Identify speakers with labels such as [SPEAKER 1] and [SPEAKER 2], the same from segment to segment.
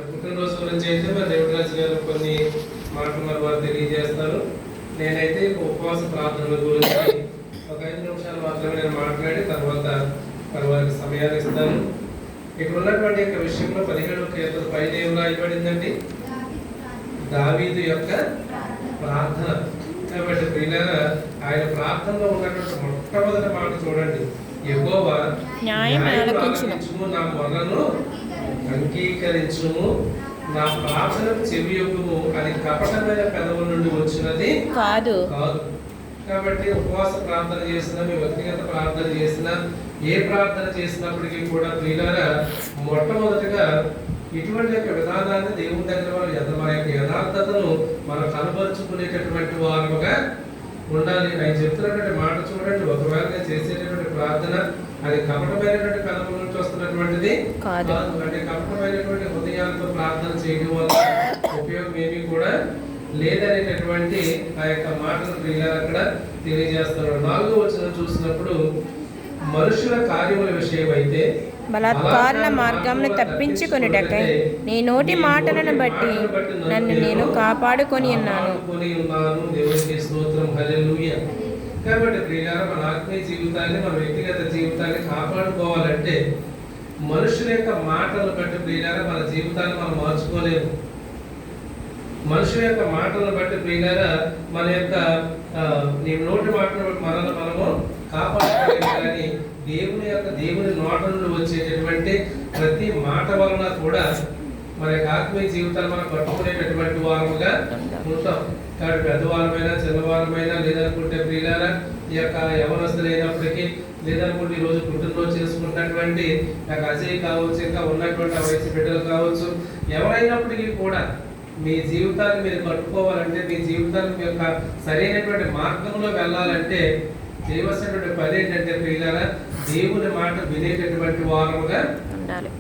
[SPEAKER 1] పుట్టినరోజు గురించి అయితే మరి దేవరాజు గారు కొన్ని మాటలు మరి వారు తెలియజేస్తారు. నేనైతే ఉపవాస ప్రార్థనల గురించి ఒక 5 నిమిషాలు మాత్రమే నేను మాట్లాడి తర్వాత వారికి సమయాన్ని ఇస్తాను. ఇక్కడ ఉన్నటువంటి యొక్క విషయంలో 17వ కీర్తన పైన ఏం రాయబడిందండి? దావీదు యొక్క ప్రార్థన. కాబట్టి ప్రియులారా, ఆయన ప్రార్థనలో ఉన్నటువంటి మొట్టమొదటి మాట చూడండి, యెహోవా న్యాయము ఆలకించుము, నా మొరను అంగీకరించుము, నా ప్రార్థనకు చెవియొగ్గుము. అది కపటమైన పెదవుల నుండి వచ్చినది కాదు. కాబట్టి ఉపవాస ప్రార్థన చేసినా, మీ వ్యక్తిగత ప్రార్థన చేసినా, ఏ ప్రార్థన చేసినప్పటికీ కూడా ప్రియులారా, మొట్టమొదటిగా ఇటువంటి యొక్క విధానాన్ని దేవుని దగ్గర మన యొక్క యథార్థతను మనం కనబరుచుకునేటటువంటి వారుగా ఉండాలి. ఆయన చెప్తున్నటువంటి మాట చూడండి, ఒకవేళ నేను చేసేటటువంటి ప్రార్థన అది కపటమైనటువంటి పెదవుల నుంచి వస్తున్నటువంటిది కాదు. అంటే కపటమైనటువంటి హృదయాలతో ప్రార్థన చేయడం వల్ల ఉపయోగం ఏమీ కూడా లేదనేటటువంటి ఆ యొక్క మాటను ప్రియులారా అక్కడ తెలియజేస్తున్నారు. 4వ వచనం చూసినప్పుడు, మనుషుల కార్యముల విషయం అయితే
[SPEAKER 2] బలాత్కారుల మార్గంను తప్పించుకొనుటకై నీ నోటి మాటలను బట్టి నన్ను నేను కాపాడుకొని ఉన్నాను.
[SPEAKER 1] దేవునికి స్తోత్రం, హల్లెలూయా. కాబట్టి ప్రియులారా, మన ఆత్మీయ జీవితాన్ని, మన వ్యక్తిగత జీవితాన్ని కాపాడుకోవాలంటే మనుషుల యొక్క మాటలను బట్టి ప్రియులారా మన జీవితాన్ని మనం మార్చుకోలేము. మనుషుల యొక్క మాటలను బట్టి ప్రియులారా మన యొక్క నోటి మాటను బట్టి మనము కాపాడుకోలేము. కానీ దేవుని నోట నుండి వచ్చేటటువంటి ప్రతి మాట వలన కూడా మన యొక్క ఆత్మీయ జీవితాన్ని మనం కట్టుకునేటటువంటి వారముగా ఉంటాం. కాబట్టి పెద్దవారమైనా చిన్నవారమైనా, లేదనుకుంటే ప్రియులారా ఈ యొక్క యవనస్తులు అయినప్పటికీ, లేదనుకుంటే ఈ రోజు పుట్టినరోజు చేసుకున్నటువంటి అజయ్ కావచ్చు, ఇంకా ఉన్నటువంటి వయసు బిడ్డలు కావచ్చు, ఎవరైనప్పటికీ కూడా మీ జీవితాన్ని మీరు కట్టుకోవాలంటే, మీ జీవితాన్ని మీ యొక్క సరైనటువంటి మార్గంలో వెళ్ళాలంటే చేయవలసినటువంటి పని ఏంటంటే ప్రియులారా, దేవుని మాట వినేటటువంటి వారముగా ఉండాలి.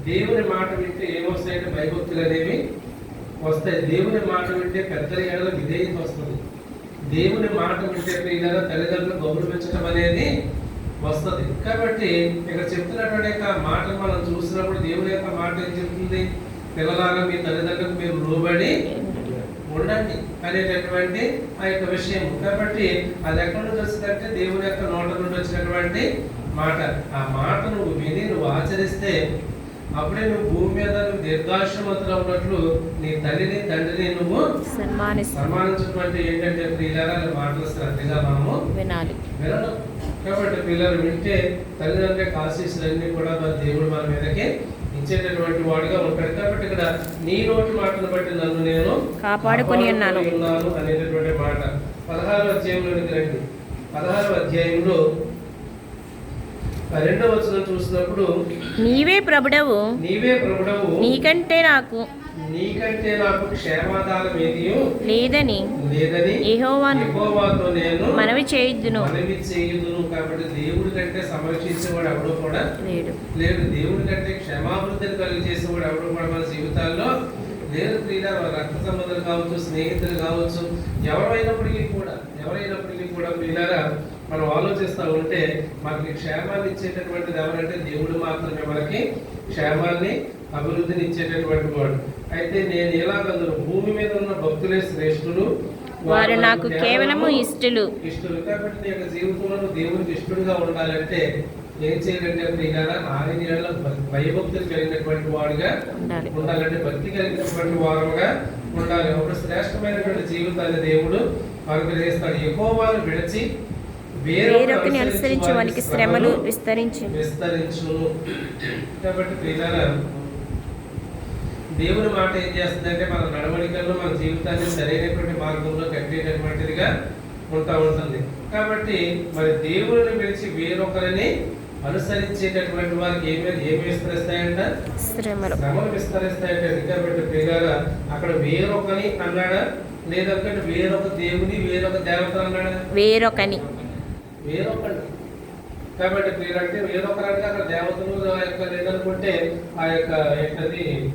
[SPEAKER 1] దేవుని మాట వింటే ఏమొస్తాయంటే భయభక్తులు అనేవి వస్తాయి. దేవుని మాట వింటే పెద్దల ఏడల విధేయత వస్తుంది. దేవుని మాట వింటే ప్రియులారా తల్లిదండ్రులు గౌరవించడం అనేది వస్తుంది. కాబట్టి ఇక్కడ చెప్తున్నటువంటి మాటలు మనం చూసినప్పుడు దేవుని యొక్క మాట ఏం చెప్తుంది? పిల్లలారా మీ తల్లిదండ్రులకు మీరు లోబడి ఉండండి అనేటటువంటి ఆ యొక్క విషయం. కాబట్టి అది ఎక్కడి నుంచి వచ్చిందంటే దేవుని యొక్క నోట నుండి వచ్చినటువంటి మాట. ఆ మాట నువ్వు విని నువ్వు ఆచరిస్తే అప్పుడే నువ్వు భూమి మీద నువ్వు దీర్ఘాయుష్మంతులు ఉన్నట్లు నీ తల్లిని తండ్రిని నువ్వు సన్మానించినటువంటి ఏంటంటే ప్రియులారా మాటలు శ్రద్ధగా మనము వినాలి. కాబట్టి పిల్లలు వింటే తల్లిదండ్రుల ఆశీస్సులన్నీ కూడా మన దేవుడు మన మీదకి ఇచ్చేటటువంటి వాడుగా ఉంటాడు. కాబట్టి ఇక్కడ నీ నోటి మాటను బట్టి నన్ను నేను
[SPEAKER 2] కాపాడుకొని ఉన్నాను
[SPEAKER 1] అనేటటువంటి మాట 16వ అధ్యాయంలోనికి రండి. 16వ అధ్యాయంలో 2వ వచనం చూసినప్పుడు,
[SPEAKER 2] నీవే ప్రభుడవు,
[SPEAKER 1] నీకంటే నాకు క్షేమాధారం ఏదియూ లేదని యెహోవాతో నేను మనవి చేయుదును. కాబట్టి దేవుడి కంటే సంరక్షించేవాడు ఎవడో కూడా లేడు. దేవుడి కంటే క్షేమాభివృద్ధిని కలిగజేసేవాడు ఎవడో కూడా మన జీవితాల్లో లేదు. ప్రియులారా, రక్త సంబంధాలు కావచ్చు, స్నేహితులు కావచ్చు, ఎవరైనప్పటికీ కూడా ప్రియులారా మనం ఆలోచిస్తూ ఉంటే మనకి క్షేమాన్ని ఇచ్చేటటువంటిది ఎవరంటే దేవుడు మాత్రమే మనకి క్షేమాన్ని, అభివృద్ధిని ఇచ్చేటటువంటి వాడు. అయితే నేను ఎలాగందరూ భూమి మీద ఉన్న భక్తులే శ్రేష్ఠులు,
[SPEAKER 2] వారు నాకు కేవలము ఇష్టలు.
[SPEAKER 1] కాబట్టి నీ యొక్క జీవితంలో దేవునికి ఇష్టడుగా ఉండాలంటే ఏం చేయాలంటే ప్రియులారా ఆయన భయభక్తులు కలిగినటువంటి వాడుగా ఉండాలంటే, భక్తి కలిగినటువంటి వారుగా ఉండాలి. ఒక శ్రేష్టమైనటువంటి జీవితాన్ని దేవుడు అనుగ్రహిస్తాడు. యెహోవాను విడిచి
[SPEAKER 2] వేరొకరిని అనుసరించి వానికి శ్రమలు
[SPEAKER 1] విస్తరించును. కాబట్టి ప్రియులారా దేవుని మాట ఏం చేస్తుందంటే మన నడవడికల్లో మన జీవితాన్ని సరైనటువంటి మార్గంలో కట్టేటటువంటిదిగా ఉంటుంది. కాబట్టి మరి దేవుని విడిచి వేరొకరిని అనుసరించేటటువంటి వారికి ఏమి విస్తరిస్తాయంట? శ్రమలు విస్తరిస్తాయంట. కాబట్టి ప్రియులారా అక్కడ వేరొకని అన్నాడా, లేదంటే వేరొక దేవుని వేరొక దేవత అన్నాడా? వేరొకని. కాబట్టి ప్రియులంటే వేరొకరంటే అక్కడ దేవతలు లేదనుకుంటే ఆ యొక్క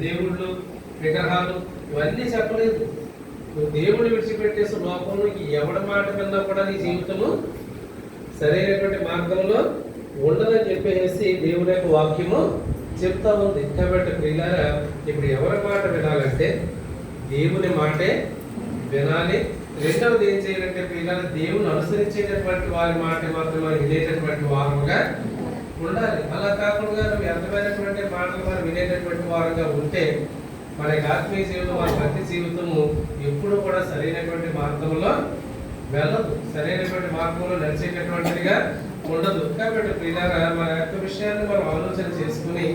[SPEAKER 1] దేవుళ్ళు, విగ్రహాలు ఇవన్నీ చెప్పలేదు. దేవుడు విడిచిపెట్టేసి లోకంలో ఎవడి మాట విన్నా కూడా నీ జీవితము సరైనటువంటి మార్గంలో ఉండదని చెప్పేసి దేవుని యొక్క వాక్యము చెప్తా ఉంది. కాబట్టి ప్రియులారా, ఇప్పుడు ఎవరి మాట వినాలంటే దేవుని మాటే వినాలి. రెండవది ఏం చేయాలంటే ప్రియులారా, దేవుని అనుసరించేటటువంటి వారి మాట మాత్రమే వినేటటువంటి వారముగా ఉండాలి. అలా కాకుండా వ్యర్థమైనటువంటి మాటలు మనం వినేటటువంటి వారంగా ఉంటే మన ఆత్మీయ జీవితం, మన భక్తి జీవితము ఎప్పుడు కూడా సరైనటువంటి మార్గంలో వెళ్ళదు, సరైనటువంటి మార్గంలో నడిచేటటువంటిదిగా ఉండదు. కాబట్టి ప్రియులారా, మన యొక్క విషయాన్ని మనం ఆలోచన చేసుకుని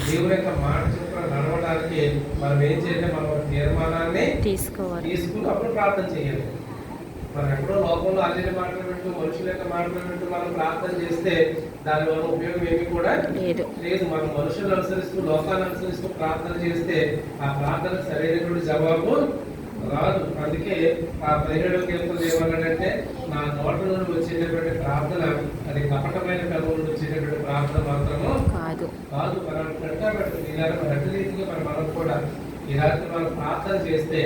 [SPEAKER 1] దేవుని యొక్క మాట చొప్పున నడవడానికి మనం ఏం చేయాలి? మనం ఒక తీర్మానాన్ని తీసుకుని అప్పుడు ప్రార్థన చేయాలి. మనం ఎప్పుడో లోకంలో అల్లిన మాటలు వింటూ, మనుషుల యొక్క మాటలు వింటూ మనం ప్రార్థన చేస్తే దానివల్ల ఉపయోగం ఏమీ కూడా లేదు. మనం మనుషులను అనుసరిస్తూ, లోకాన్ని అనుసరిస్తూ ప్రార్థన చేస్తే ఆ ప్రార్థన సరైనటువంటి జవాబు రాదు. అందుకే ఆ 17వ కీర్తనలో ఏమన్నాడంటే, నా నోట నుండి వచ్చేటటువంటి ప్రార్థన అది కపటమైన కలువ నుండి వచ్చేటటువంటి ప్రార్థన మాత్రము కాదు అని అంటున్నాడు. కాబట్టి ఇలాగ అటు రీతిగా మనం కూడా ఈ రాత్రి మనం ప్రార్థన చేస్తే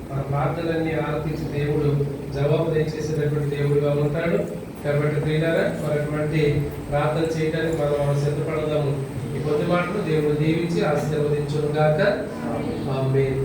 [SPEAKER 1] మన ప్రార్థనలన్నీ ఆలకించి దేవుడు జవాబు దయచేసేటటువంటి దేవుడుగా ఉంటాడు. కాబట్టి ప్రియులారా, మరటువంటి ప్రార్థన చేయడానికి మనం సిద్ధపడదాము. ఈ కొద్ది మాటలు దేవుడు దీవించి ఆశీర్వదించును గాక. ఆమేన్.